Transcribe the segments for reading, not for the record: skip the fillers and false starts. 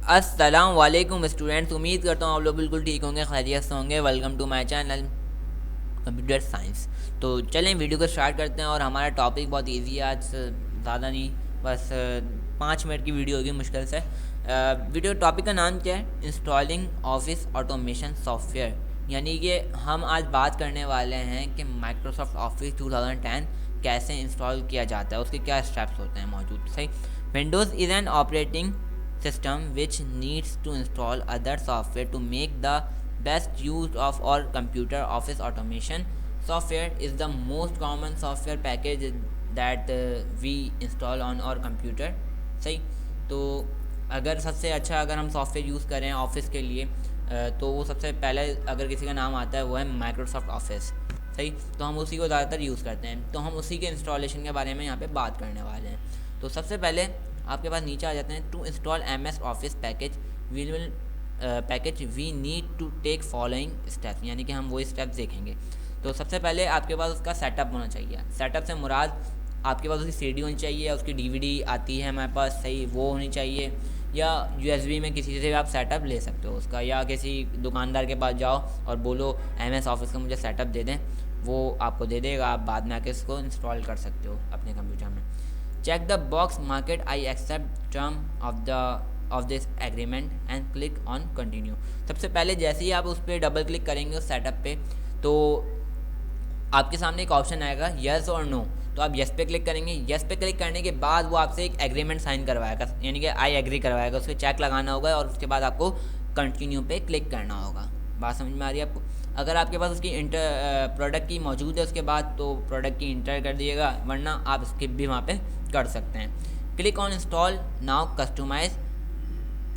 अस्सलाम वालेकुम स्टूडेंट्स, उम्मीद करता हूँ आप लोग बिल्कुल ठीक होंगे, खैरियत से होंगे। Welcome to my channel computer science. तो चलें वीडियो को स्टार्ट करते हैं। और हमारा टॉपिक बहुत इजी है आज, ज़्यादा नहीं, बस 5 मिनट की वीडियो होगी मुश्किल से। वीडियो टॉपिक का नाम क्या है? Installing office automation software. यानी कि हम आज बात करने वाले हैं कि माइक्रोसॉफ्ट ऑफिस 2010 कैसे इंस्टॉल किया जाता है, उसके क्या स्टेप्स होते हैं मौजूद। सही, Windows is an operating system which needs to install other software to make the best use of our computer. Office automation software is the most common software package that we install on our computer. सही, तो अगर हम software use करें office के लिए तो वो सबसे पहले अगर किसी का नाम आता है वो है माइक्रोसॉफ्ट ऑफिस। सही, तो हम उसी को ज़्यादातर यूज़ करते हैं। तो हम उसी के इंस्टॉलेशन के बारे में यहाँ पे बात करने वाले हैं। तो सबसे पहले आपके पास नीचे आ जाते हैं, to install MS office package we need to take following steps, यानी कि हम वो स्टेप्स देखेंगे। तो सबसे पहले आपके पास उसका सेटअप होना चाहिए। सेटअप से मुराद आपके पास उसकी CD होनी चाहिए, उसकी DVD आती है हमारे पास, सही, वो होनी चाहिए, या USB में किसी से भी आप सेटअप ले सकते हो उसका, या किसी दुकानदार के पास जाओ और बोलो MS ऑफिस का मुझे सेटअप दे दें, वो आपको दे देगा। आप बाद में आके इसको इंस्टॉल कर सकते हो अपने कंप्यूटर में। Check the box marked I accept term of this agreement and click on continue. सबसे पहले जैसे ही आप उस पर डबल क्लिक करेंगे उस सेटअप पे, तो आपके सामने एक ऑप्शन आएगा यस और नो। तो आप यस पे क्लिक करेंगे। यस पे क्लिक करने के बाद वो आपसे एक एग्रीमेंट साइन करवाएगा, यानी कि आई एग्री करवाएगा। उस पर चेक लगाना होगा और उसके बाद आपको कंटिन्यू पे क्लिक करना होगा। बात समझ में आ रही है आपको? अगर आपके पास उसकी प्रोडक्ट की मौजूद है उसके बाद, तो प्रोडक्ट की इंटर कर दिएगा, वरना आप स्किप भी वहाँ पे कर सकते हैं। Click on install now customise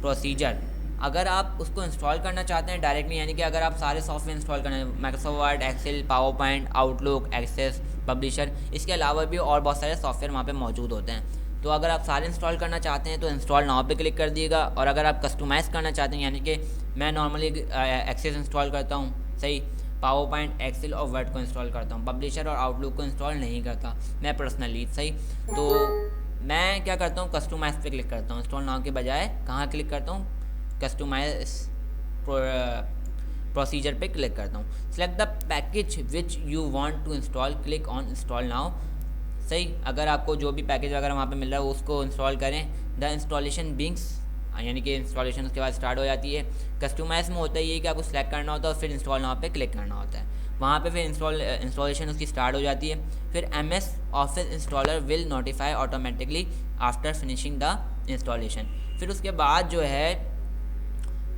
procedure. अगर आप उसको इंस्टॉल करना चाहते हैं डायरेक्टली, यानी कि अगर आप सारे सॉफ्टवेयर इंस्टॉल करना है, Microsoft Word, Excel, PowerPoint, Outlook, Access, Publisher, इसके अलावा भी और बहुत सारे सॉफ्टवेयर वहाँ पे मौजूद होते हैं। तो अगर आप सारे इंस्टॉल करना चाहते हैं तो इंस्टॉल नाउ पे क्लिक कर दिएगा। और अगर आप कस्टमाइज़ करना चाहते हैं, यानी कि मैं नॉर्मली एक्सेस इंस्टॉल करता हूँ, सही, पावर पॉइंट, एक्सेल और वर्ड को इंस्टॉल करता हूँ, पब्लिशर और आउटलुक को इंस्टॉल नहीं करता मैं पर्सनली। सही, तो मैं क्या करता हूँ, कस्टमाइज़ पे क्लिक करता हूँ। इंस्टॉल नाउ के बजाय कहाँ क्लिक करता हूँ, कस्टमाइज प्रोसीजर पे क्लिक करता हूँ। Select the package which you want to install, click on install now. सही, अगर आपको जो भी पैकेज वगैरह वहाँ पे मिल रहा है उसको इंस्टॉल करें। द इंस्टॉलेशन बिंग्स, यानी कि इंस्टॉलेशन उसके बाद स्टार्ट हो जाती है। कस्टमाइज में होता है ये कि आपको सेलेक्ट करना होता है और फिर इंस्टॉल नाउ पे क्लिक करना होता है, वहाँ पे फिर इंस्टॉलेशन उसकी स्टार्ट हो जाती है। फिर MS office installer will notify automatically after finishing the installation. फिर उसके बाद जो है,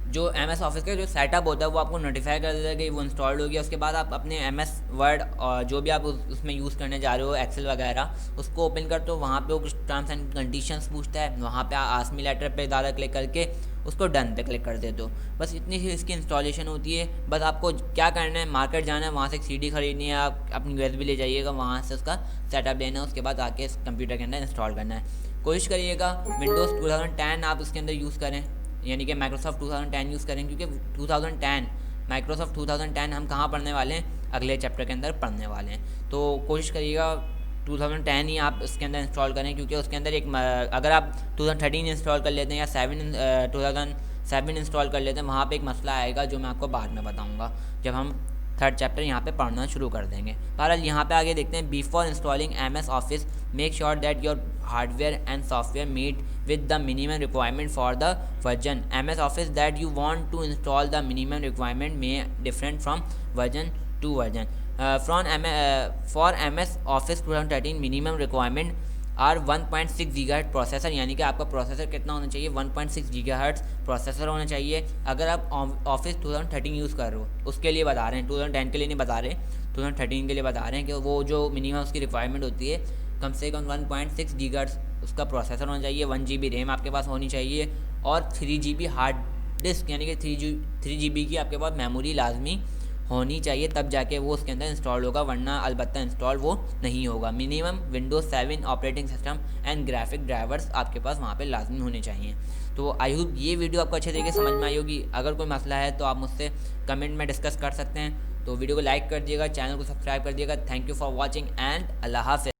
जो MS ऑफिस का जो सेटअप होता है वो आपको नोटिफाई कर देता है कि वो इंस्टॉल्ड हो गया। उसके बाद आप अपने MS वर्ड और जो भी आप उसमें यूज़ करने जा रहे हो, एक्सेल वगैरह, उसको ओपन करते हो। वहाँ पे वो कुछ टर्म्स एंड कंडीशंस पूछता है, वहाँ पे आस्क मी लेटर पे ज़्यादा क्लिक करके उसको डन पे क्लिक कर देते हो। बस इतनी सी इसकी इंस्टॉलेशन होती है। बस आपको क्या करना है, मार्केट जाना है, वहाँ से एक CD खरीदनी है, आप अपनी USB ले जाइएगा, वहाँ से उसका सेटअप लेना है, उसके बाद आके इस कंप्यूटर के अंदर इंस्टॉल करना है। कोशिश करिएगा विंडोज़ 2010 आप उसके अंदर यूज़ करें, यानी कि माइक्रोसॉफ्ट 2010 यूज़ करें, क्योंकि 2010 माइक्रोसॉफ्ट 2010 हम कहाँ पढ़ने वाले हैं, अगले चैप्टर के अंदर पढ़ने वाले हैं। तो कोशिश करिएगा 2010 ही आप इसके अंदर इंस्टॉल करें, क्योंकि उसके अंदर एक, अगर आप 2013 इंस्टॉल कर लेते हैं या 2007 इंस्टॉल कर लेते हैं, वहाँ पे एक मसला आएगा जो मैं आपको बाद में बताऊँगा जब हम थर्ड चैप्टर यहाँ पे पढ़ना शुरू कर देंगे। बहरहाल यहाँ पे आगे देखते हैं, before installing MS office make sure that your hardware and software meet with the minimum requirement for the version MS Office that you want to install. The minimum requirement may different from version to version. For MS Office 2013 minimum requirement are 1.6 GHz processor, यानी कि आपका processor कितना होना चाहिए, 1.6 GHz processor होना चाहिए। अगर आप ऑफिस 2013 यूज़ कर रहे हो उसके लिए बता रहे हैं, 2010 के लिए नहीं बता रहे, 2013 के लिए बता रहे हैं कि वो जो मिनिमम उसकी रिक्वायरमेंट होती है कम से कम 1.6 GHz उसका प्रोसेसर होना चाहिए, 1 GB रैम आपके पास होनी चाहिए, और 3 GB हार्ड डिस्क, यानी कि 3 GB की आपके पास मेमोरी लाजमी होनी चाहिए, तब जाके वो उसके अंदर इंस्टॉल होगा, वरना अलबत्ता इंस्टॉल वो नहीं होगा। Minimum Windows 7 operating system and graphic drivers आपके पास वहाँ पे लाजमी होने चाहिए। तो आई होप ये वीडियो आपको अच्छे तरीके से समझ में आई होगी। अगर कोई मसला है तो आप मुझसे कमेंट में डिस्कस कर सकते हैं। तो वीडियो को लाइक कर दिएगा, चैनल को सब्सक्राइब कर दिएगा। Thank you for watching and अल्लाह हाफ़िज़।